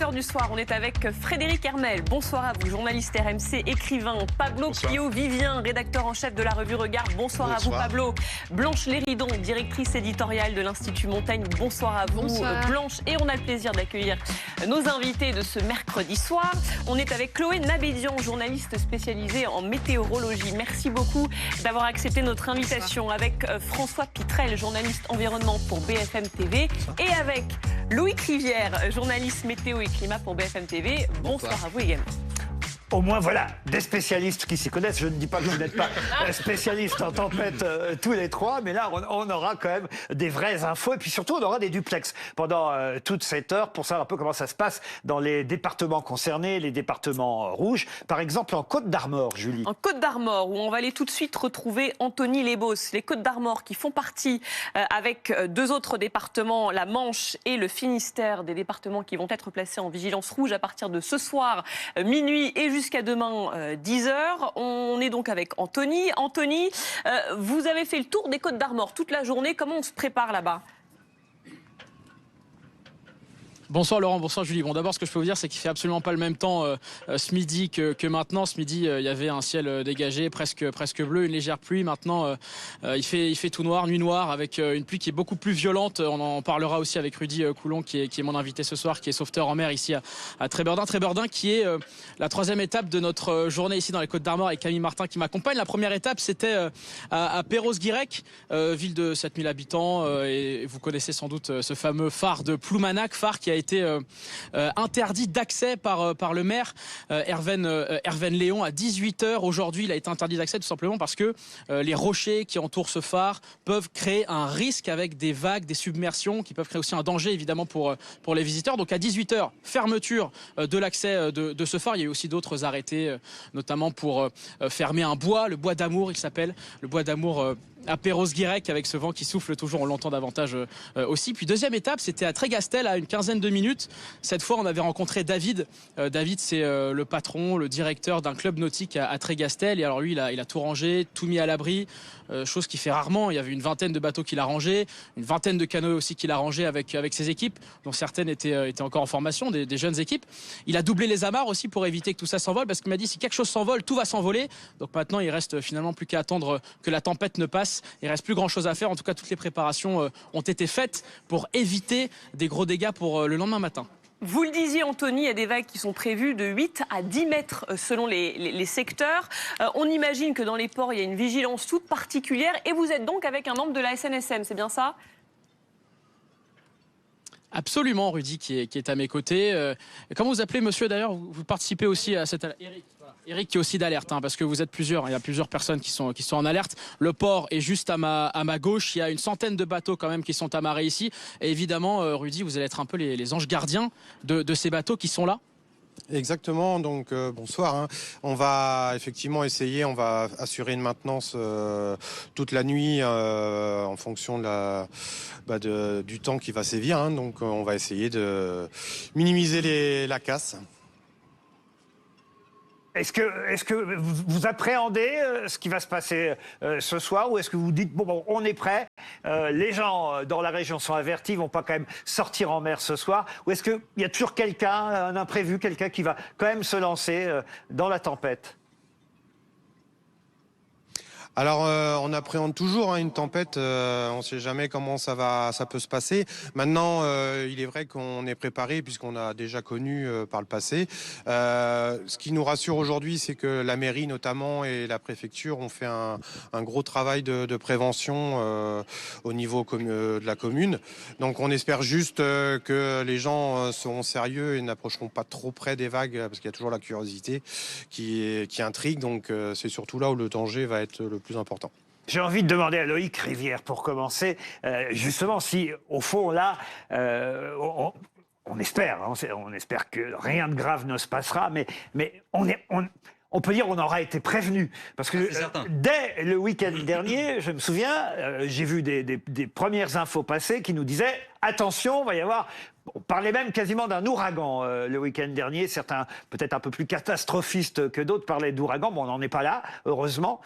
rédacteurs du soir. On est avec Frédéric Hermel. Bonsoir à vous, journaliste RMC, écrivain. Pablo Pio-Vivien, rédacteur en chef de la revue Regard. Bonsoir à vous, Pablo. Blanche Léridon, directrice éditoriale de l'Institut Montaigne. Bonsoir à vous, Blanche. Et on a le plaisir d'accueillir nos invités de ce mercredi soir. On est avec Chloé Nabédian, journaliste spécialisée en météorologie. Merci beaucoup d'avoir accepté notre invitation. Avec François Pitrel, journaliste environnement pour BFM TV. Et avec Loïc Rivière, journaliste météo et climat pour BFM TV. Bonsoir à vous également. Au moins, voilà, des spécialistes qui s'y connaissent. Je ne dis pas que vous n'êtes pas spécialistes en tempête tous les trois, mais là, on aura quand même des vraies infos. Et puis surtout, on aura des duplex pendant toute cette heure pour savoir un peu comment ça se passe dans les départements concernés, les départements rouges. Par exemple, en Côte-d'Armor, Julie. En Côte-d'Armor, où on va aller tout de suite retrouver Anthony Lebos. Les Côtes-d'Armor qui font partie, avec deux autres départements, la Manche et le Finistère, des départements qui vont être placés en vigilance rouge à partir de ce soir, minuit et jusqu'à demain, 10h. On est donc avec Anthony. Anthony, vous avez fait le tour des Côtes-d'Armor toute la journée. Comment on se prépare là-bas ? Bonsoir Laurent, bonsoir Julie. Bon, d'abord, ce que je peux vous dire, c'est qu'il fait absolument pas le même temps ce midi que maintenant. Ce midi, il y avait un ciel dégagé, presque bleu, une légère pluie. Maintenant, il fait tout noir, nuit noire, avec une pluie qui est beaucoup plus violente. On en parlera aussi avec Rudy Coulon, qui est mon invité ce soir, qui est sauveteur en mer ici à Trébeurdin. Trébeurdin, qui est la troisième étape de notre journée ici dans les Côtes-d'Armor, avec Camille Martin qui m'accompagne. La première étape, c'était à Perros-Guirec, ville de 7000 habitants. Et vous connaissez sans doute ce fameux phare de Ploumanac, phare qui a été interdit d'accès par le maire Herven Léon à 18h. Aujourd'hui, il a été interdit d'accès tout simplement parce que les rochers qui entourent ce phare peuvent créer un risque avec des vagues, des submersions qui peuvent créer aussi un danger évidemment pour les visiteurs. Donc à 18h, fermeture de l'accès de ce phare. Il y a eu aussi d'autres arrêtés, notamment pour fermer un bois, le bois d'Amour il s'appelle, le bois d'Amour à Perros-Guirec, avec ce vent qui souffle toujours, on l'entend davantage aussi. Puis deuxième étape, c'était à Trégastel, à une quinzaine de minutes. Cette fois, on avait rencontré David. David, c'est le patron, le directeur d'un club nautique à Trégastel. Et alors lui, il a tout rangé, tout mis à l'abri, chose qu'il fait rarement. Il y avait une vingtaine de bateaux qu'il a rangés, une vingtaine de canoës aussi qu'il a rangés avec ses équipes, dont certaines étaient encore en formation, des jeunes équipes. Il a doublé les amarres aussi pour éviter que tout ça s'envole, parce qu'il m'a dit si quelque chose s'envole, tout va s'envoler. Donc maintenant, il reste finalement plus qu'à attendre que la tempête ne passe. Il reste plus grand chose à faire. En tout cas, toutes les préparations ont été faites pour éviter des gros dégâts pour le lendemain matin. Vous le disiez, Anthony, il y a des vagues qui sont prévues de 8 à 10 mètres selon les secteurs. On imagine que dans les ports, il y a une vigilance toute particulière. Et vous êtes donc avec un membre de la SNSM, c'est bien ça ? Absolument, Rudy, qui est à mes côtés. Comment vous appelez, monsieur, d'ailleurs ? Vous participez aussi à cette... Eric qui est aussi d'alerte, parce que vous êtes plusieurs, il y a plusieurs personnes qui sont en alerte. Le port est juste à ma gauche, il y a une centaine de bateaux quand même qui sont amarrés ici. Et évidemment, Rudy, vous allez être un peu les anges gardiens de ces bateaux qui sont là. Exactement, donc bonsoir. On va effectivement essayer, on va assurer une maintenance toute la nuit en fonction du temps qui va sévir. Donc on va essayer de minimiser la casse. Est-ce que vous appréhendez ce qui va se passer ce soir, ou est-ce que vous dites bon, on est prêt, les gens dans la région sont avertis, ils vont pas quand même sortir en mer ce soir, ou est-ce qu'il y a toujours quelqu'un, un imprévu, quelqu'un qui va quand même se lancer dans la tempête ? Alors, on appréhende toujours une tempête. On ne sait jamais comment ça peut se passer. Maintenant, il est vrai qu'on est préparé puisqu'on a déjà connu par le passé. Ce qui nous rassure aujourd'hui, c'est que la mairie notamment et la préfecture ont fait un gros travail de prévention au niveau de la commune. Donc, on espère juste que les gens seront sérieux et n'approcheront pas trop près des vagues parce qu'il y a toujours la curiosité qui intrigue. Donc, c'est surtout là où le danger va être le plus important. J'ai envie de demander à Loïc Rivière, pour commencer, justement, si, au fond, là, on espère que rien de grave ne se passera, mais on peut dire qu'on aura été prévenu. Parce que dès le week-end dernier, je me souviens, j'ai vu des premières infos passer qui nous disaient « Attention, il va y avoir... » On parlait même quasiment d'un ouragan le week-end dernier. Certains, peut-être un peu plus catastrophistes que d'autres, parlaient d'ouragan. Bon, on n'en est pas là, heureusement.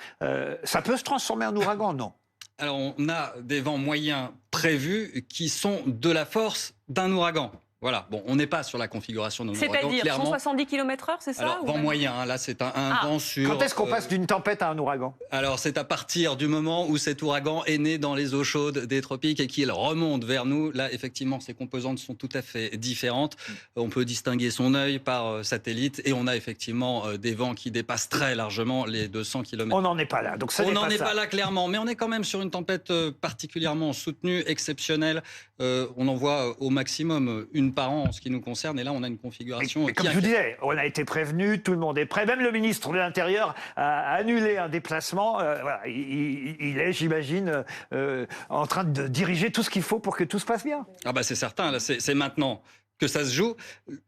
Ça peut se transformer en ouragan, non ? Alors, on a des vents moyens prévus qui sont de la force d'un ouragan. Voilà, bon, on n'est pas sur la configuration de nos ouragans. C'est-à-dire Clairement, 170 km/h, c'est ça? alors, vent moyen, hein, là c'est un vent sur... Quand est-ce qu'on passe d'une tempête à un ouragan? Alors c'est à partir du moment où cet ouragan est né dans les eaux chaudes des tropiques et qu'il remonte vers nous. Là, effectivement, ces composantes sont tout à fait différentes. On peut distinguer son œil par satellite et on a effectivement des vents qui dépassent très largement les 200 km. On n'en est pas là, donc ça On n'est n'en pas est ça. pas là clairement, mais on est quand même sur une tempête particulièrement soutenue, exceptionnelle. On en voit au maximum une par an en ce qui nous concerne, et là on a une configuration Mais comme je vous disais, on a été prévenu, tout le monde est prêt. Même le ministre de l'Intérieur a annulé un déplacement. Voilà, il est, j'imagine, en train de diriger tout ce qu'il faut pour que tout se passe bien. Ah bah c'est certain, là c'est maintenant que ça se joue.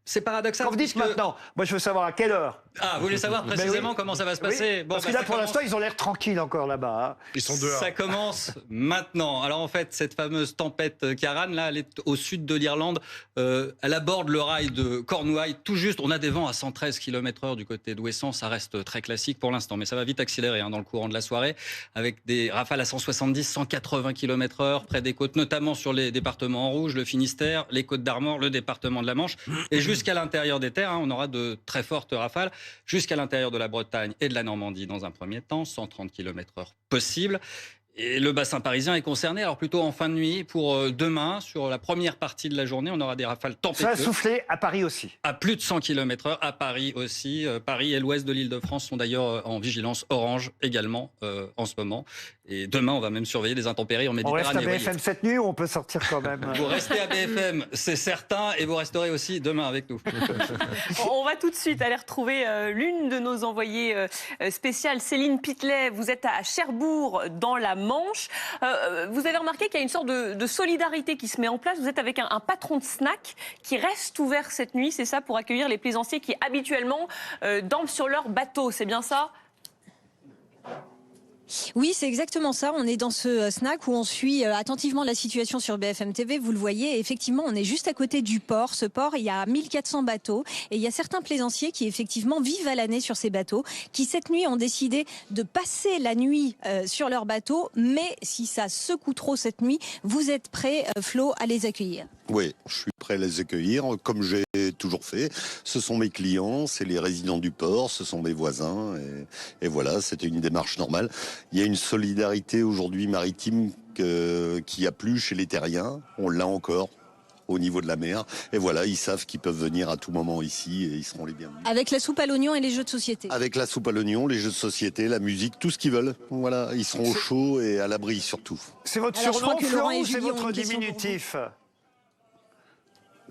C'est paradoxal. Quand vous dites maintenant, moi je veux savoir à quelle heure. Ah, vous voulez savoir précisément oui. comment ça va se Oui, passer? parce que là, pour l'instant, ils ont l'air tranquilles encore là-bas. Hein. Ils sont dehors. Ça commence maintenant. Alors en fait, cette fameuse tempête Karan, là, elle est au sud de l'Irlande. Elle aborde le rail de Cornouailles, tout juste. On a des vents à 113 km/h du côté d'Ouessant. Ça reste très classique pour l'instant, mais ça va vite accélérer dans le courant de la soirée, avec des rafales à 170, 180 km/h près des côtes, notamment sur les départements en rouge, le Finistère, les Côtes d'Armor, le département de la Manche, et jusqu'à l'intérieur des terres. On aura de très fortes rafales jusqu'à l'intérieur de la Bretagne et de la Normandie dans un premier temps, 130 km/h possible. Et le bassin parisien est concerné, alors plutôt en fin de nuit. Pour demain, sur la première partie de la journée, on aura des rafales Ça a tempétueuses. soufflé à Paris aussi. À plus de 100 km/h, à Paris aussi. Paris et l'ouest de l'Île-de-France sont d'ailleurs en vigilance orange également en ce moment. Et demain, on va même surveiller des intempéries en On Méditerranée. reste à BFM cette nuit ou on peut sortir quand même? Vous restez à BFM, c'est certain, et vous resterez aussi demain avec nous. On va tout de suite aller retrouver l'une de nos envoyées spéciales, Céline Pitlet. Vous êtes à Cherbourg, dans la Manche. Vous avez remarqué qu'il y a une sorte de solidarité qui se met en place. Vous êtes avec un patron de snack qui reste ouvert cette nuit, c'est ça, pour accueillir les plaisanciers qui habituellement dorment sur leur bateau. C'est bien ça? Oui, c'est exactement ça. On est dans ce snack où on suit attentivement la situation sur BFM TV. Vous le voyez, effectivement, on est juste à côté du port. Ce port, il y a 1400 bateaux et il y a certains plaisanciers qui, effectivement, vivent à l'année sur ces bateaux, qui, cette nuit, ont décidé de passer la nuit sur leur bateau. Mais si ça secoue trop cette nuit, vous êtes prêt, Flo, à les accueillir? Oui, je suis prêt à les accueillir, comme j'ai toujours fait. Ce sont mes clients, c'est les résidents du port, ce sont mes voisins. Et voilà, c'était une démarche normale. Il y a une solidarité aujourd'hui maritime qu'il n'y a plus chez les terriens. On l'a encore au niveau de la mer. Et voilà, ils savent qu'ils peuvent venir à tout moment ici et ils seront les bienvenus. Avec la soupe à l'oignon et les jeux de société. Avec la soupe à l'oignon, les jeux de société, la musique, tout ce qu'ils veulent. Voilà, ils seront au chaud et à l'abri surtout. C'est votre Alors, je surnom, crois que Laurent Florent, et ou c'est Julie ont votre une question pour vous. diminutif?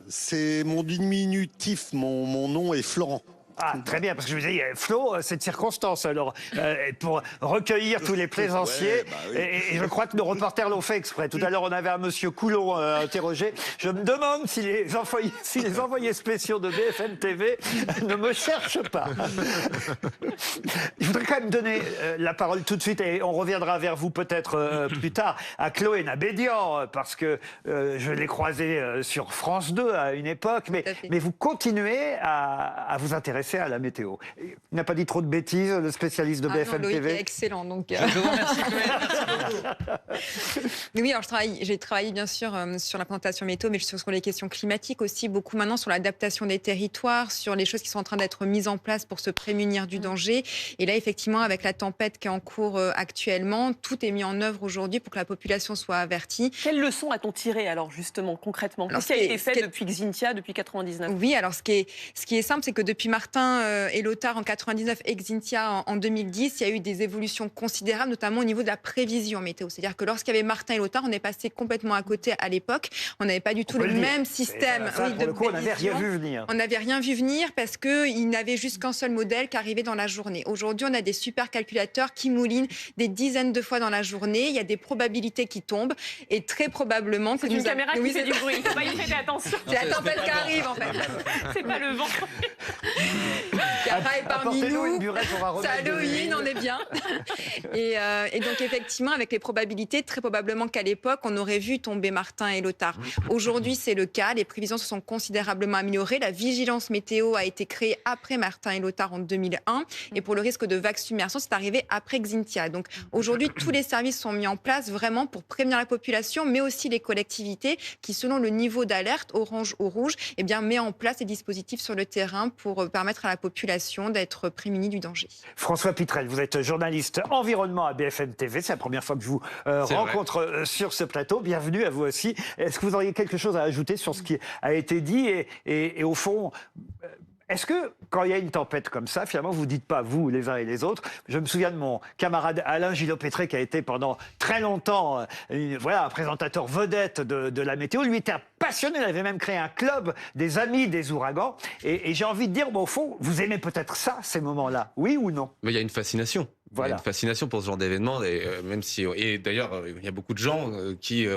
C'est mon diminutif, mon nom est Florent. Ah, très bien, parce que je vous dis, Flo, c'est de circonstance, alors, pour recueillir tous les plaisanciers. Ouais, bah oui. Et je crois que nos reporters l'ont fait exprès. Tout à l'heure, on avait un monsieur Coulon interrogé. Je me demande si les envoyés spéciaux de BFM TV ne me cherchent pas. Je voudrais quand même donner la parole tout de suite, et on reviendra vers vous peut-être plus tard, à Chloé Nabédian, parce que je l'ai croisée sur France 2 à une époque, mais vous continuez à vous intéresser à la météo. Il n'a pas dit trop de bêtises, le spécialiste de BFM non, Loïc TV. est excellent. Donc, Je vous remercie, Chloé. Merci beaucoup. oui, alors j'ai travaillé bien sûr sur la présentation météo, mais sur les questions climatiques aussi, beaucoup maintenant sur l'adaptation des territoires, sur les choses qui sont en train d'être mises en place pour se prémunir du danger. Et là, effectivement, avec la tempête qui est en cours actuellement, tout est mis en œuvre aujourd'hui pour que la population soit avertie. Quelle leçon a-t-on tiré alors justement, concrètement? Qu'est-ce qui a été fait depuis Xynthia, depuis 99? Oui, alors ce qui est simple, c'est que depuis Martin et Lothar en 99 et Xynthia en 2010, il y a eu des évolutions considérables, notamment au niveau de la prévision météo. C'est-à-dire que lorsqu'il y avait Martin et Lothar, on est passé complètement à côté à l'époque. On n'avait pas du tout le même système Ça, pour de le coup, on n'avait prévision. rien vu venir. On n'avait rien vu venir parce qu'il n'avait juste qu'un seul modèle qui arrivait dans la journée. Aujourd'hui, on a des supercalculateurs qui moulinent des dizaines de fois dans la journée. Il y a des probabilités qui tombent et très probablement que C'est une caméra qui fait du bruit. Il faut pas y prêter attention. C'est la tempête qui arrive en fait. C'est pas le vent. Chiara est parmi Apportez-nous nous. une burette, on va C'est remettre de Halloween, l'huile. on est bien. Et donc effectivement, avec les probabilités, très probablement qu'à l'époque, on aurait vu tomber Martin et Lothar. Aujourd'hui, c'est le cas. Les prévisions se sont considérablement améliorées. La vigilance météo a été créée après Martin et Lothar en 2001. Et pour le risque de vague submersion, c'est arrivé après Xynthia. Donc aujourd'hui, tous les services sont mis en place vraiment pour prévenir la population, mais aussi les collectivités qui, selon le niveau d'alerte, orange ou rouge, eh bien, met en place des dispositifs sur le terrain pour permettre à la population d'être prémunie du danger. François Pitrel, vous êtes journaliste environnement à BFM TV. C'est la première fois que je vous rencontre sur ce plateau. Bienvenue à vous aussi. Est-ce que vous auriez quelque chose à ajouter sur ce qui a été dit et au fond, est-ce que, quand il y a une tempête comme ça, finalement, vous ne dites pas, vous, les uns et les autres, je me souviens de mon camarade Alain Gillot-Pétré, qui a été pendant très longtemps un présentateur vedette de la météo. Lui était un passionné, il avait même créé un club des amis des ouragans. Et j'ai envie de dire, au fond, vous aimez peut-être ça, ces moments-là, oui ou non? Mais il y a une fascination. Voilà. Il y a une fascination pour ce genre d'événement. Et d'ailleurs, il y a beaucoup de gens qui...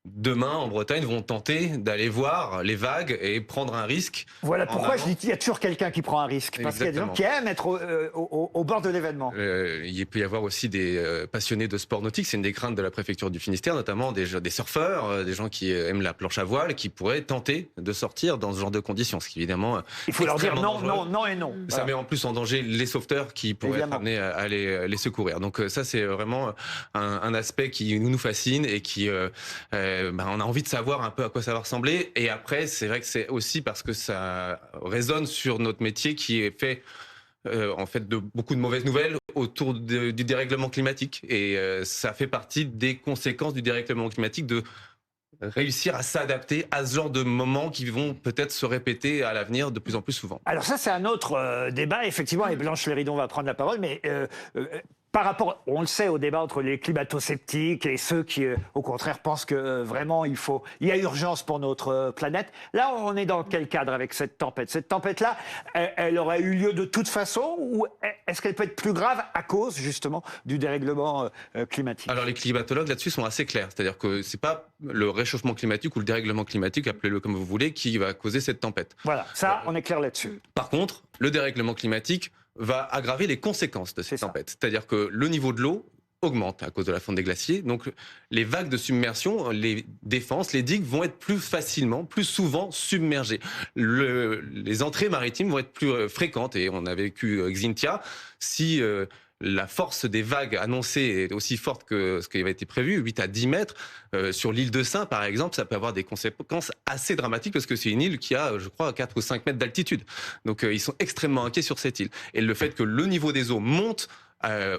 demain, en Bretagne, vont tenter d'aller voir les vagues et prendre un risque. Voilà pourquoi je dis qu'il y a toujours quelqu'un qui prend un risque. Parce qu'il y a des gens qui aiment être au bord de l'événement. Il peut y avoir aussi des passionnés de sport nautique. C'est une des craintes de la préfecture du Finistère, notamment des surfeurs, des gens qui aiment la planche à voile, qui pourraient tenter de sortir dans ce genre de conditions. Ce qui, évidemment, il faut leur dire non, dangereux. non et non. Ça met en plus en danger les sauveteurs qui pourraient être amenés à les secourir. Donc ça, c'est vraiment un aspect qui nous fascine et qui... on a envie de savoir un peu à quoi ça va ressembler. Et après, c'est vrai que c'est aussi parce que ça résonne sur notre métier qui est fait, en fait, de beaucoup de mauvaises nouvelles autour du dérèglement climatique. Et ça fait partie des conséquences du dérèglement climatique de réussir à s'adapter à ce genre de moments qui vont peut-être se répéter à l'avenir de plus en plus souvent. Alors ça, c'est un autre débat, effectivement, et Blanche Léridon va prendre la parole, mais par rapport, on le sait, au débat entre les climato-sceptiques et ceux qui, au contraire, pensent que vraiment il y a urgence pour notre planète. Là, on est dans quel cadre avec cette tempête? Cette tempête-là, elle aurait eu lieu de toute façon, ou est-ce qu'elle peut être plus grave à cause, justement, du dérèglement climatique? Alors les climatologues là-dessus sont assez clairs, c'est-à-dire que c'est pas le réchauffement climatique ou le dérèglement climatique, appelez-le comme vous voulez, qui va causer cette tempête. Voilà, ça, on est clair là-dessus. Par contre, le dérèglement climatique va aggraver les conséquences de cette tempête. C'est-à-dire que le niveau de l'eau augmente à cause de la fonte des glaciers. Donc les vagues de submersion, les défenses, les digues vont être plus facilement, plus souvent submergées. Les entrées maritimes vont être plus fréquentes. Et on a vécu Xynthia. Si la force des vagues annoncées est aussi forte que ce qui avait été prévu, 8 à 10 mètres, sur l'île de Sein, par exemple, ça peut avoir des conséquences assez dramatiques parce que c'est une île qui a, je crois, 4 ou 5 mètres d'altitude. Donc ils sont extrêmement inquiets sur cette île. Et le fait que le niveau des eaux monte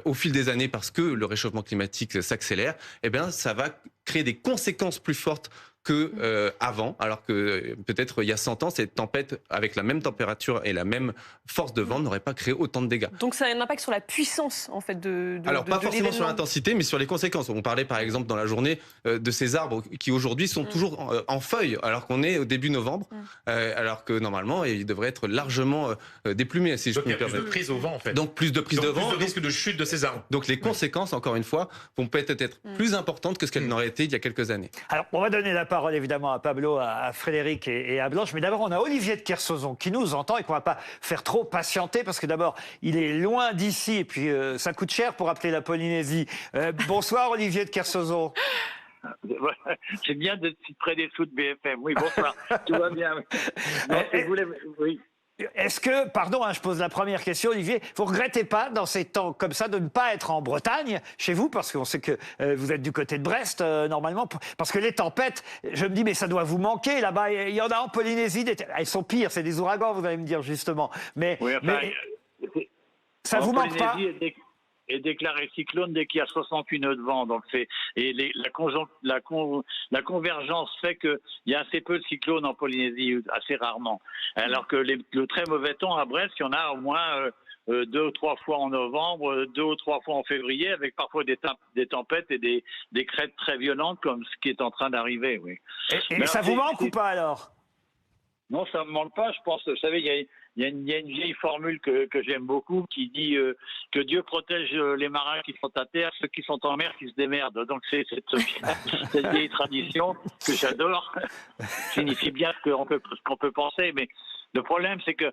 au fil des années parce que le réchauffement climatique s'accélère, eh bien, ça va créer des conséquences plus fortes que avant, alors que peut-être il y a 100 ans, cette tempête, avec la même température et la même force de vent, n'aurait pas créé autant de dégâts. Donc ça a un impact sur la puissance, en fait, Alors, pas forcément l'événement. sur l'intensité, mais sur les conséquences. On parlait, par exemple, dans la journée, de ces arbres qui, aujourd'hui, sont toujours en feuilles, alors qu'on est au début novembre, alors que, normalement, ils devraient être largement déplumés, si je Donc, puis il y me a plus de permettre. prise au vent, en fait. Donc, plus de prise de vent. Plus de risque de chute de ces arbres. Donc, les conséquences, encore une fois, vont peut-être être plus importantes que ce qu'elles n'auraient été il y a quelques années. Alors, on va donner la parole évidemment à Pablo, à Frédéric et à Blanche. Mais d'abord, on a Olivier de Kersauzon qui nous entend et qu'on ne va pas faire trop patienter parce que d'abord, il est loin d'ici et puis ça coûte cher pour appeler la Polynésie. Bonsoir Olivier de Kersauzon. C'est bien d'être si près des sous de BFM. Oui, bonsoir. Tout va bien. Non, je voulais... Oui. Est-ce que, pardon, je pose la première question, Olivier, vous ne regrettez pas, dans ces temps comme ça, de ne pas être en Bretagne, chez vous, parce qu'on sait que vous êtes du côté de Brest, normalement, parce que les tempêtes, je me dis, mais ça doit vous manquer, là-bas, il y en a en Polynésie, elles sont pires, c'est des ouragans, vous allez me dire, justement. Mais, Oui, enfin, ça vous manque pas? est déclaré cyclone dès qu'il y a 68 nœuds de vent. Donc la convergence fait qu'il y a assez peu de cyclones en Polynésie, assez rarement. Alors que le très mauvais temps à Brest, il y en a au moins 2 ou 3 fois en novembre, 2 ou 3 fois en février, avec parfois des tempêtes et des crêtes très violentes comme ce qui est en train d'arriver. Oui. Et ça vous manque ou pas alors? Non, ça ne me manque pas. Je pense, vous savez, il y a une vieille formule que j'aime beaucoup qui dit que Dieu protège les marins qui sont à terre, ceux qui sont en mer qui se démerdent. Donc c'est cette vieille tradition que j'adore, signifie bien ce qu'on peut penser. Mais le problème, c'est que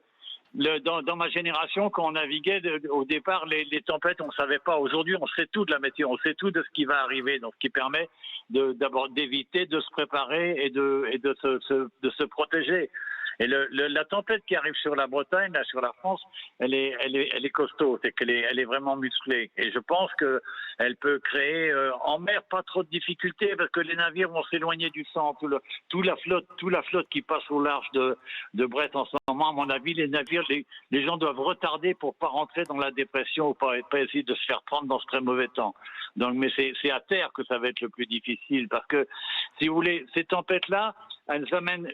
dans ma génération, quand on naviguait, au départ, les tempêtes, on ne savait pas. Aujourd'hui, on sait tout de la météo, on sait tout de ce qui va arriver, donc ce qui permet d'abord d'éviter, de se préparer et de se protéger. Et la tempête qui arrive sur la Bretagne, là, sur la France, elle est costaud, c'est qu'elle est vraiment musclée. Et je pense que elle peut créer en mer pas trop de difficultés parce que les navires vont s'éloigner du centre. Toute la flotte qui passe au large de Brest en ce moment, à mon avis, les navires, les gens doivent retarder pour pas rentrer dans la dépression ou pas essayer de se faire prendre dans ce très mauvais temps. Donc, mais c'est à terre que ça va être le plus difficile parce que, si vous voulez, ces tempêtes-là, elles amènent.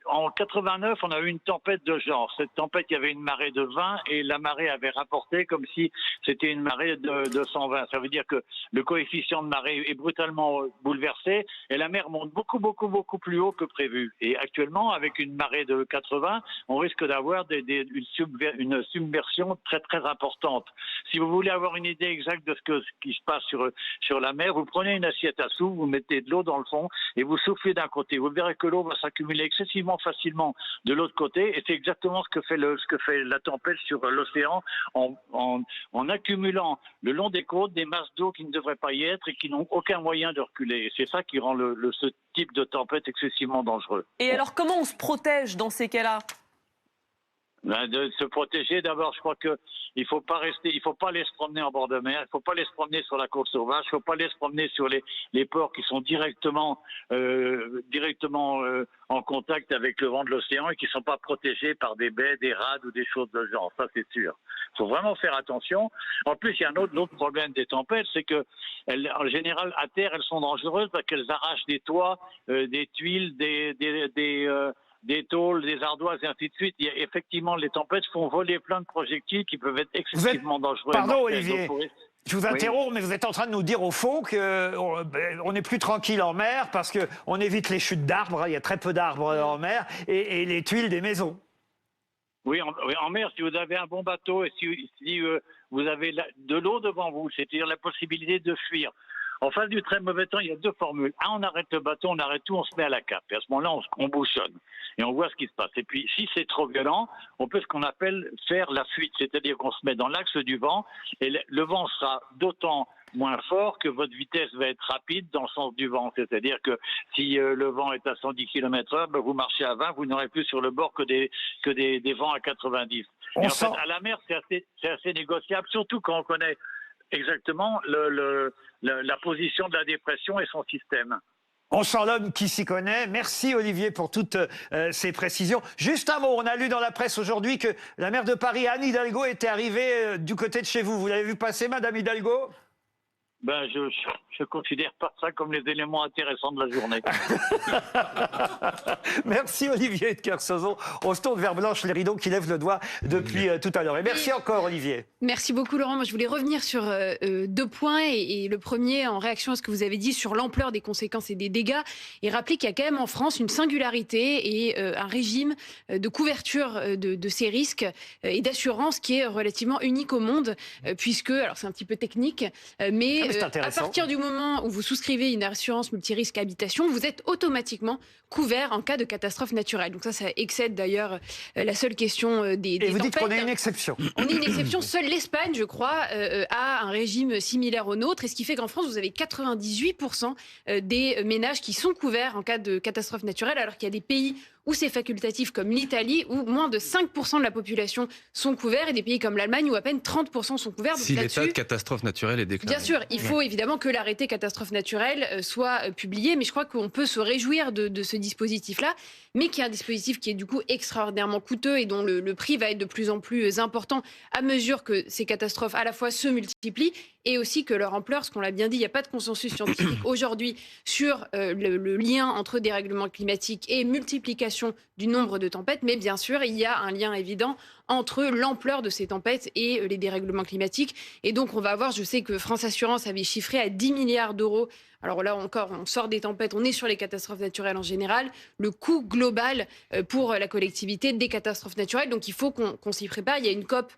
En 89, on a eu une tempête de genre. Cette tempête, il y avait une marée de 20 et la marée avait rapporté comme si c'était une marée de 120. Ça veut dire que le coefficient de marée est brutalement bouleversé et la mer monte beaucoup plus haut que prévu. Et actuellement, avec une marée de 80, on risque d'avoir une submersion très importante. Si vous voulez avoir une idée exacte de ce qui se passe sur la mer, vous prenez une assiette à sous, vous mettez de l'eau dans le fond et vous soufflez d'un côté. Vous verrez que l'eau va s'accumuler excessivement facilement de l'autre côté et c'est exactement ce que fait la tempête sur l'océan en accumulant le long des côtes des masses d'eau qui ne devraient pas y être et qui n'ont aucun moyen de reculer. Et c'est ça qui rend ce type de tempête excessivement dangereux. Et alors comment on se protège dans ces cas-là ? De se protéger, d'abord, je crois que il faut pas aller se promener en bord de mer, il faut pas aller se promener sur la côte sauvage, il faut pas aller se promener sur les ports qui sont directement en contact avec le vent de l'océan et qui sont pas protégés par des baies, des rades ou des choses de ce genre. Ça, c'est sûr. Il faut vraiment faire attention. En plus, il y a un autre problème des tempêtes, c'est que en général, à terre, elles sont dangereuses parce qu'elles arrachent des toits, des tuiles, des tôles, des ardoises et ainsi de suite. Effectivement, les tempêtes font voler plein de projectiles qui peuvent être excessivement dangereux. Pardon, Olivier, je vous interromps, mais vous êtes en train de nous dire au fond qu'on est plus tranquille en mer parce qu'on évite les chutes d'arbres, il y a très peu d'arbres en mer, et les tuiles des maisons. Oui, en mer, si vous avez un bon bateau et si vous avez de l'eau devant vous, c'est-à-dire la possibilité de fuir. En face du très mauvais temps, il y a deux formules. On arrête le bateau, on arrête tout, on se met à la cape. Et à ce moment-là, on bouchonne. Et on voit ce qui se passe. Et puis, si c'est trop violent, on peut ce qu'on appelle faire la fuite. C'est-à-dire qu'on se met dans l'axe du vent. Et le vent sera d'autant moins fort que votre vitesse va être rapide dans le sens du vent. C'est-à-dire que si le vent est à 110 km/h, vous marchez à 20, vous n'aurez plus sur le bord que des vents à 90. Et en fait, à la mer, c'est assez négociable, surtout quand on connaît exactement la position de la dépression et son système. On sent l'homme qui s'y connaît. Merci Olivier pour toutes ces précisions. Juste un mot, on a lu dans la presse aujourd'hui que la maire de Paris, Anne Hidalgo, était arrivée du côté de chez vous. Vous l'avez vu passer, Madame Hidalgo ? Je considère pas ça comme les éléments intéressants de la journée. Merci Olivier de Kersauzon. On se tourne vers Blanche Léridon qui lève le doigt depuis tout à l'heure. Et merci encore Olivier. Merci beaucoup Laurent. Moi je voulais revenir sur deux points et le premier en réaction à ce que vous avez dit sur l'ampleur des conséquences et des dégâts et rappeler qu'il y a quand même en France une singularité et un régime de couverture de ces risques et d'assurance qui est relativement unique au monde puisque, alors c'est un petit peu technique, mais à partir du moment où vous souscrivez une assurance multirisque habitation, vous êtes automatiquement couvert en cas de catastrophe naturelle. Donc ça excède d'ailleurs la seule question des tempêtes. Et vous dites qu'on est une exception. On est une exception. Seule l'Espagne, je crois, a un régime similaire au nôtre. Et ce qui fait qu'en France, vous avez 98% des ménages qui sont couverts en cas de catastrophe naturelle, alors qu'il y a des pays où c'est facultatif comme l'Italie, où moins de 5% de la population sont couverts, et des pays comme l'Allemagne où à peine 30% sont couverts. Donc si l'état de catastrophe naturelle est déclaré. Bien sûr, il faut évidemment que l'arrêté catastrophe naturelle soit publié, mais je crois qu'on peut se réjouir de ce dispositif-là, mais qui est un dispositif qui est du coup extraordinairement coûteux et dont le prix va être de plus en plus important à mesure que ces catastrophes à la fois se multiplient et aussi que leur ampleur, ce qu'on l'a bien dit, il n'y a pas de consensus scientifique aujourd'hui sur le lien entre dérèglement climatique et multiplication du nombre de tempêtes, mais bien sûr, il y a un lien évident entre l'ampleur de ces tempêtes et les dérèglements climatiques. Et donc, on va avoir, je sais que France Assurance avait chiffré à 10 milliards d'euros. Alors là encore, on sort des tempêtes, on est sur les catastrophes naturelles en général. Le coût global pour la collectivité des catastrophes naturelles. Donc, il faut qu'on s'y prépare. Il y a une COP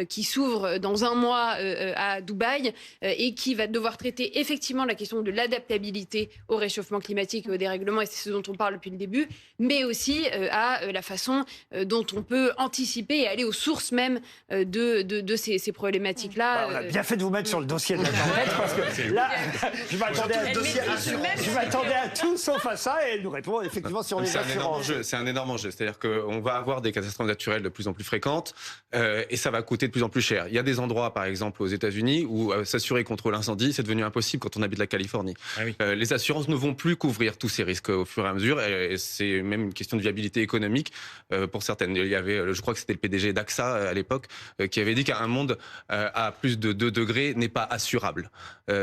qui s'ouvre dans un mois à Dubaï et qui va devoir traiter effectivement la question de l'adaptabilité au réchauffement climatique et au dérèglement, et c'est ce dont on parle depuis le début, mais aussi à la façon dont on peut anticiper et aller aux sources même de ces problématiques-là. On a bien fait de vous mettre sur le dossier de la tempête, parce que là, je m'attendais à tout sauf à ça, et elle nous répond effectivement sur les assurances. C'est un énorme enjeu. C'est-à-dire qu'on va avoir des catastrophes naturelles de plus en plus fréquentes et ça va coûter de plus en plus cher. Il y a des endroits, par exemple aux États-Unis, où s'assurer contre l'incendie, c'est devenu impossible quand on habite la Californie. Ah oui. Les assurances ne vont plus couvrir tous ces risques au fur et à mesure, et c'est même une question de viabilité économique pour certaines. Il y avait, je crois que c'était le PDG d'AXA à l'époque, qui avait dit qu'un monde à plus de 2 degrés n'est pas assurable.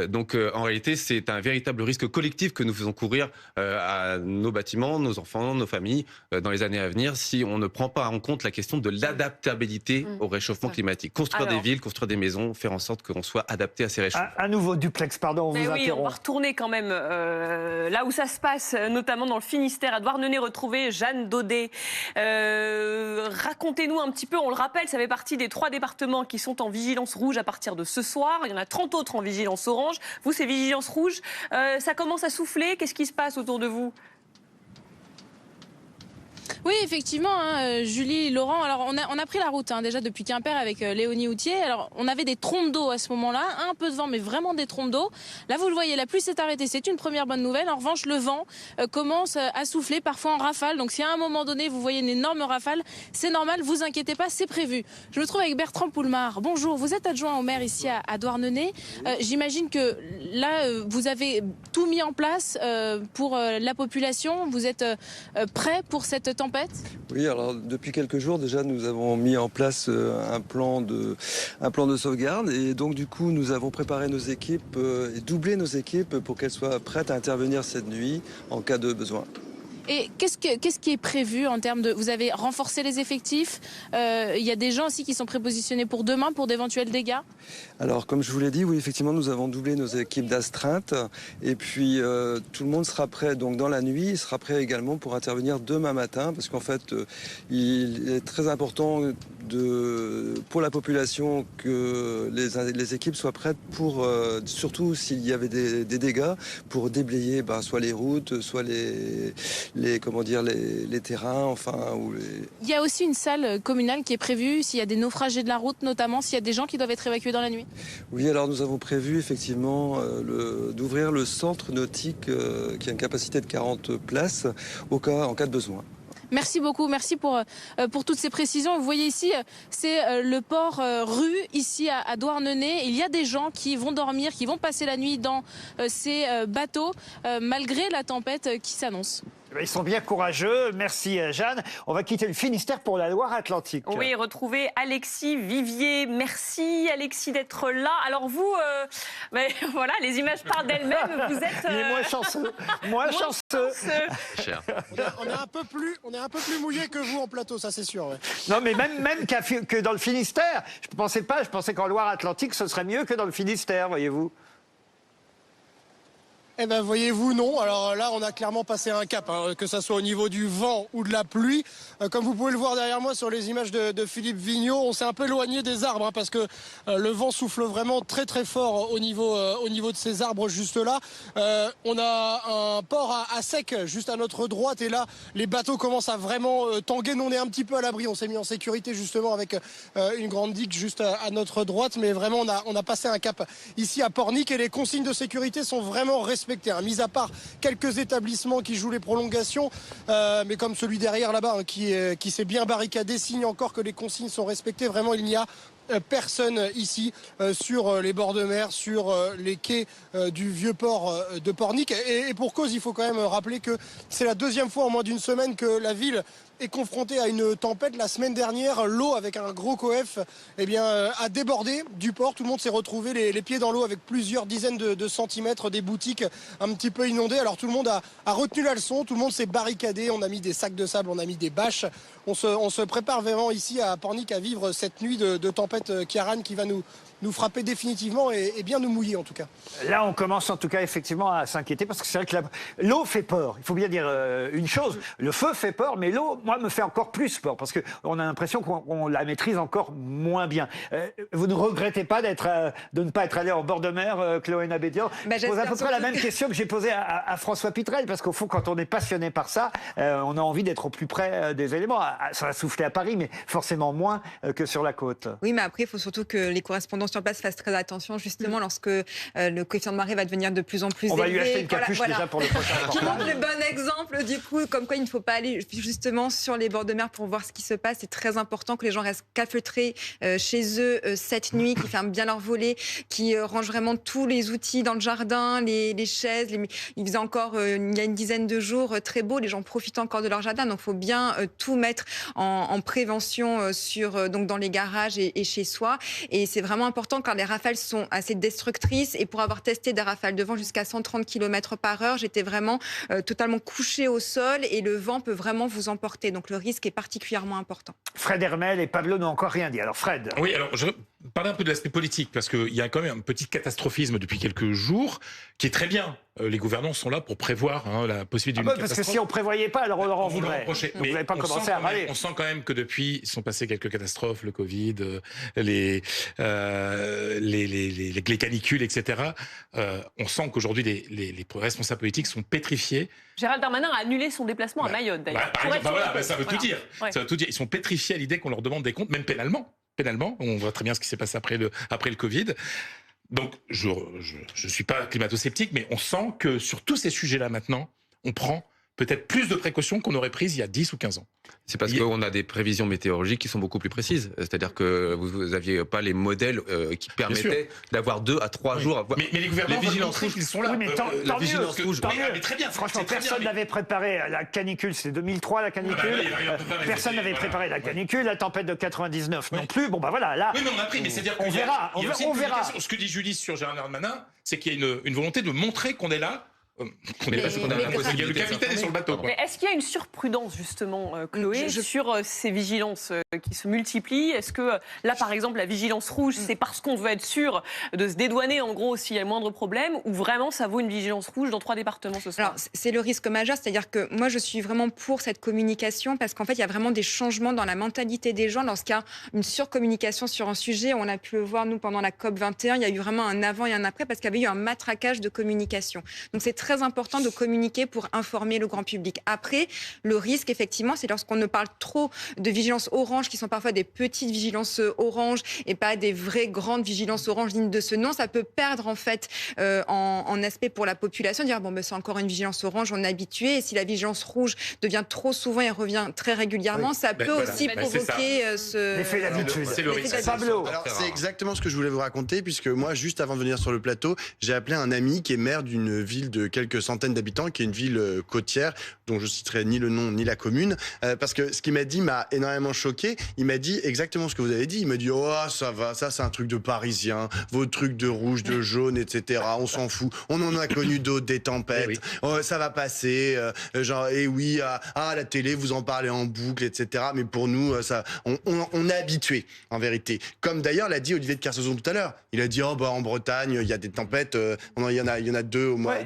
Donc en réalité, c'est un véritable risque collectif que nous faisons courir à nos bâtiments, nos enfants, nos familles dans les années à venir, si on ne prend pas en compte la question de l'adaptabilité au réchauffement climatique. Construire des villes, construire des maisons, faire en sorte qu'on soit adapté à ces réchauffements. Un nouveau duplex, pardon, on vous oui, interrompt. on va retourner quand même là où ça se passe, notamment dans le Finistère, à Douarnenez, retrouver Jeanne Daudet. Racontez-nous un petit peu, on le rappelle, ça fait partie des 3 départements qui sont en vigilance rouge à partir de ce soir. Il y en a 30 autres en vigilance orange. Vous, c'est vigilance rouge. Ça commence à souffler. Qu'est-ce qui se passe autour de vous ? Oui, effectivement, Julie, Laurent. Alors, on a pris la route déjà depuis Quimper avec Léonie Houtier. Alors, on avait des trompes d'eau à ce moment-là, un peu de vent, mais vraiment des trompes d'eau. Là, vous le voyez, la pluie s'est arrêtée. C'est une première bonne nouvelle. En revanche, le vent commence à souffler, parfois en rafale. Donc, si à un moment donné, vous voyez une énorme rafale, c'est normal, vous inquiétez pas, c'est prévu. Je me trouve avec Bertrand Poulmard. Bonjour, vous êtes adjoint au maire ici à Douarnenez. J'imagine que là, vous avez tout mis en place pour la population. Vous êtes prêts pour cette tempête ? Oui, alors depuis quelques jours déjà, nous avons mis en place un plan de sauvegarde, et donc du coup nous avons préparé nos équipes et doublé nos équipes pour qu'elles soient prêtes à intervenir cette nuit en cas de besoin. Et qu'est-ce qui est prévu en termes de... Vous avez renforcé les effectifs, il y a des gens aussi qui sont prépositionnés pour demain pour d'éventuels dégâts ? Alors comme je vous l'ai dit, oui, effectivement nous avons doublé nos équipes d'astreinte, et puis tout le monde sera prêt donc dans la nuit, il sera prêt également pour intervenir demain matin, parce qu'en fait il est très important pour la population que les équipes soient prêtes pour, surtout s'il y avait des dégâts, pour déblayer soit les routes, soit les terrains, Il y a aussi une salle communale qui est prévue s'il y a des naufragés de la route, notamment s'il y a des gens qui doivent être évacués dans la nuit. Oui, alors nous avons prévu effectivement d'ouvrir le centre nautique qui a une capacité de 40 places en cas de besoin. Merci beaucoup, merci pour toutes ces précisions. Vous voyez ici, c'est le port rue, ici à Douarnenez. Il y a des gens qui vont dormir, qui vont passer la nuit dans ces bateaux, malgré la tempête qui s'annonce. Ils sont bien courageux. Merci Jeanne. On va quitter le Finistère pour la Loire-Atlantique. Oui, retrouver Alexis Vivier. Merci Alexis d'être là. Alors vous, voilà, les images parlent d'elles-mêmes. Vous êtes... Il est moins chanceux. Moins chanceux. On est un peu plus mouillé que vous en plateau, ça c'est sûr. Ouais. Non, mais même que dans le Finistère. Je pensais qu'en Loire-Atlantique, ce serait mieux que dans le Finistère, voyez-vous. Eh bien, voyez-vous, non. Alors là, on a clairement passé un cap, que ce soit au niveau du vent ou de la pluie. Comme vous pouvez le voir derrière moi sur les images de Philippe Vigneault, on s'est un peu éloigné des arbres parce que le vent souffle vraiment très très fort au niveau de ces arbres juste là. On a un port à sec juste à notre droite, et là, les bateaux commencent à vraiment tanguer. Nous, on est un petit peu à l'abri. On s'est mis en sécurité justement avec une grande digue juste à notre droite. Mais vraiment, on a passé un cap ici à Pornic, et les consignes de sécurité sont vraiment respectées. Mis à part quelques établissements qui jouent les prolongations, mais comme celui derrière là-bas qui s'est bien barricadé, signe encore que les consignes sont respectées. Vraiment, il n'y a personne ici sur les bords de mer, sur les quais du vieux port de Pornic. Et pour cause, il faut quand même rappeler que c'est la 2e fois en moins d'une semaine que la ville est confronté à une tempête. La semaine dernière, l'eau avec un gros coef a débordé du port. Tout le monde s'est retrouvé les pieds dans l'eau avec plusieurs dizaines de centimètres, des boutiques un petit peu inondées. Alors tout le monde a retenu la leçon, tout le monde s'est barricadé. On a mis des sacs de sable, on a mis des bâches. On se prépare vraiment ici à Pornic à vivre cette nuit de tempête tempête Ciarán qui va nous frapper définitivement et bien nous mouiller en tout cas. Là, on commence en tout cas effectivement à s'inquiéter parce que c'est vrai que l'eau fait peur. Il faut bien dire une chose, le feu fait peur, mais l'eau, moi, me fait encore plus peur parce qu'on a l'impression qu'on la maîtrise encore moins bien. Vous ne regrettez pas de ne pas être allé en bord de mer, Chloé Nabédian? Je pose à peu près la même question que j'ai posée à François Pitrel, parce qu'au fond, quand on est passionné par ça, on a envie d'être au plus près des éléments. Ça va souffler à Paris, mais forcément moins que sur la côte. Oui, mais après, il faut surtout que les correspondants sur place fassent très attention, justement, lorsque le coefficient de marée va devenir de plus en plus élevé. On va lui acheter une capuche déjà pour le prochain. Qui montre le bon exemple, du coup, comme quoi il ne faut pas aller justement sur les bords de mer pour voir ce qui se passe. C'est très important que les gens restent calfeutrés chez eux cette nuit, qui ferment bien leurs volets, qui rangent vraiment tous les outils dans le jardin, les chaises. Il faisait encore, il y a une dizaine de jours, très beau. Les gens profitent encore de leur jardin. Donc, il faut bien tout mettre en prévention donc dans les garages et chez soi. Et c'est vraiment important car les rafales sont assez destructrices. Et pour avoir testé des rafales de vent jusqu'à 130 km/h, j'étais vraiment totalement couchée au sol et le vent peut vraiment vous emporter. Donc, le risque est particulièrement important. Fred Hermel et Pablo n'ont encore rien dit. Alors, Fred. Oui, alors je parler un peu de l'aspect politique parce qu'il y a quand même un petit catastrophisme depuis quelques jours qui est très bien. Les gouvernants sont là pour prévoir la possibilité d'une catastrophe. Parce que si on ne prévoyait pas, alors on leur en voudrait. Vous n'avez pas commencé à râler. On sent quand même que depuis, sont passées quelques catastrophes, le Covid, les canicules, etc. On sent qu'aujourd'hui, les responsables politiques sont pétrifiés. Gérald Darmanin a annulé son déplacement à Mayotte, d'ailleurs. Ça veut tout dire. Ouais. Ça veut tout dire. Ils sont pétrifiés à l'idée qu'on leur demande des comptes, même pénalement. On voit très bien ce qui s'est passé après le Covid. Donc, je suis pas climato-sceptique, mais on sent que sur tous ces sujets-là maintenant, on prend peut-être plus de précautions qu'on aurait prises il y a 10 ou 15 ans. C'est parce qu'on a des prévisions météorologiques qui sont beaucoup plus précises. C'est-à-dire que vous n'aviez pas les modèles qui permettaient d'avoir 2 à 3 jours. Mais les gouvernements veulent montrer qu'ils sont là. Oui, mais tant vigilance rouge. Mais très bien. Franchement, personne n'avait préparé la canicule. C'est 2003 la canicule. Personne n'avait préparé la canicule. La tempête de 99 non plus. Bon, bah voilà. Là, oui, mais on a pris. Mais c'est-à-dire on verra. On verra. Ce que dit Julie sur Gérald Darmanin, c'est qu'il y a une volonté de montrer qu'on est là. Il y a le capitaine est sur le bateau. Mais est-ce qu'il y a une surprudence, justement, Chloé, sur ces vigilances qui se multiplient? Est-ce que, là, par exemple, la vigilance rouge, c'est parce qu'on veut être sûr de se dédouaner, en gros, s'il y a le moindre problème, ou vraiment ça vaut une vigilance rouge dans 3 départements ce soir? Alors, c'est le risque majeur, c'est-à-dire que moi, je suis vraiment pour cette communication, parce qu'en fait, il y a vraiment des changements dans la mentalité des gens. Lorsqu'il y a une surcommunication sur un sujet, on a pu le voir, nous, pendant la COP21, il y a eu vraiment un avant et un après, parce qu'il y avait eu un matraquage de communication. Donc, c'est très important de communiquer pour informer le grand public. Après, le risque, effectivement, c'est lorsqu'on ne parle trop de vigilance orange, qui sont parfois des petites vigilances orange et pas des vraies grandes vigilances orange dignes de ce nom. Ça peut perdre, en fait, en aspect pour la population, dire, bon, ben, c'est encore une vigilance orange, on est habitué. Et si la vigilance rouge devient trop souvent et revient très régulièrement, ça peut aussi provoquer l'effet d'habitude. C'est le risque. Pablo. Alors, c'est exactement ce que je voulais vous raconter, puisque moi, juste avant de venir sur le plateau, j'ai appelé un ami qui est maire d'une ville de quelques centaines d'habitants, qui est une ville côtière, dont je citerai ni le nom ni la commune, parce que ce qu'il m'a dit m'a énormément choqué. Il m'a dit exactement ce que vous avez dit. Il m'a dit, oh, ça va, ça c'est un truc de Parisien, vos trucs de rouge, de jaune, etc. On s'en fout. On en a connu d'autres, des tempêtes. Oh, ça va passer. Genre, et oui, à la télé, vous en parlez en boucle, etc. Mais pour nous, ça, on est habitué, en vérité. Comme d'ailleurs l'a dit Olivier de Kersauzon tout à l'heure. Il a dit, oh, bah, en Bretagne, il y a des tempêtes. Il y en a 2 au mois,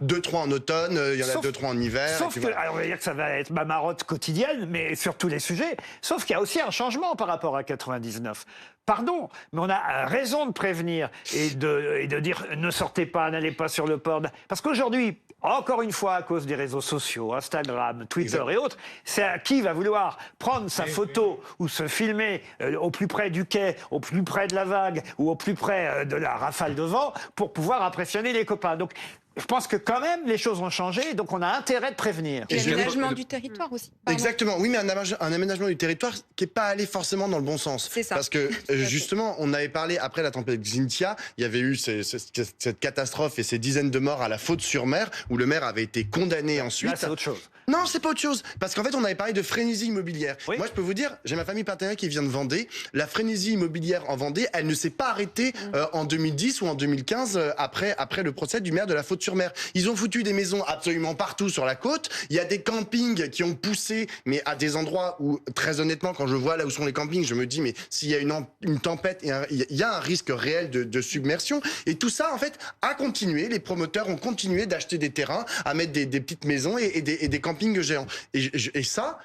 2-3 en automne, il y en a 2-3 en hiver. Sauf que, alors on va dire que ça va être ma marotte quotidienne, mais sur tous les sujets. Sauf qu'il y a aussi un changement par rapport à 99. Pardon, mais on a raison de prévenir et de dire ne sortez pas, n'allez pas sur le port. Parce qu'aujourd'hui, encore une fois, à cause des réseaux sociaux, Instagram, Twitter et autres, c'est à qui va vouloir prendre sa photo ou se filmer au plus près du quai, au plus près de la vague ou au plus près de la rafale de vent pour pouvoir impressionner les copains. Donc, je pense que quand même, les choses ont changé, donc on a intérêt de prévenir. Et l'aménagement du territoire aussi. Pardon. Exactement, oui, mais un aménagement du territoire qui n'est pas allé forcément dans le bon sens. C'est ça. Parce que, justement, on avait parlé, après la tempête Xynthia, il y avait eu cette catastrophe et ces dizaines de morts à la Faute-sur-Mer, où le maire avait été condamné ensuite. Là, c'est autre chose. Non, c'est pas autre chose. Parce qu'en fait, on avait parlé de frénésie immobilière. Moi, je peux vous dire, j'ai ma famille partenaire qui vient de Vendée. La frénésie immobilière en Vendée, elle ne s'est pas arrêtée en 2010 ou en 2015 après le procès du maire de la Faute-sur-Mer. Ils ont foutu des maisons absolument partout sur la côte. Il y a des campings qui ont poussé, mais à des endroits où, très honnêtement, quand je vois là où sont les campings, je me dis, mais s'il y a une tempête, il y a un risque réel de submersion. Et tout ça, en fait, a continué. Les promoteurs ont continué d'acheter des terrains, à mettre des petites maisons et des campings géants. Et ça,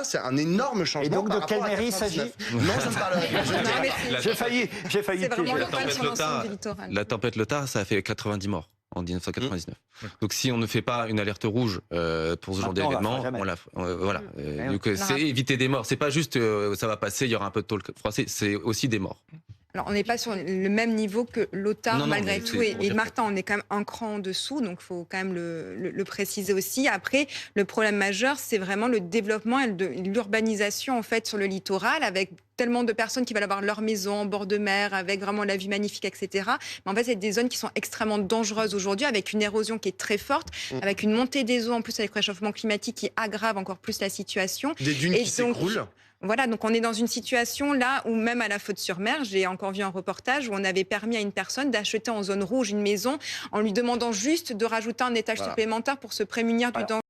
c'est un énorme changement. Et donc, par de quelle rapport à mairie 99. s'agit-il? Non, je ne parlerai pas. J'ai failli. C'est vraiment local sur l'ensemble du littoral. La tempête Lothar, ça a fait 90 morts en 1999. Donc si on ne fait pas une alerte rouge pour ce genre d'événement, voilà. Donc c'est éviter des morts. C'est pas juste ça va passer, il y aura un peu de tôle froissée, c'est aussi des morts. Alors, on n'est pas sur le même niveau que Lothar, malgré tout. Et Martin, on est quand même un cran en dessous, donc il faut quand même le préciser aussi. Après, le problème majeur, c'est vraiment le développement et l'urbanisation en fait, sur le littoral, avec tellement de personnes qui veulent avoir leur maison en bord de mer, avec vraiment la vue magnifique, etc. Mais en fait, c'est des zones qui sont extrêmement dangereuses aujourd'hui, avec une érosion qui est très forte, avec une montée des eaux, en plus avec le réchauffement climatique qui aggrave encore plus la situation. Des dunes qui s'écroulent. Voilà, donc on est dans une situation là où même à la Faute-sur-Mer, j'ai encore vu un reportage où on avait permis à une personne d'acheter en zone rouge une maison en lui demandant juste de rajouter un étage supplémentaire pour se prémunir du danger.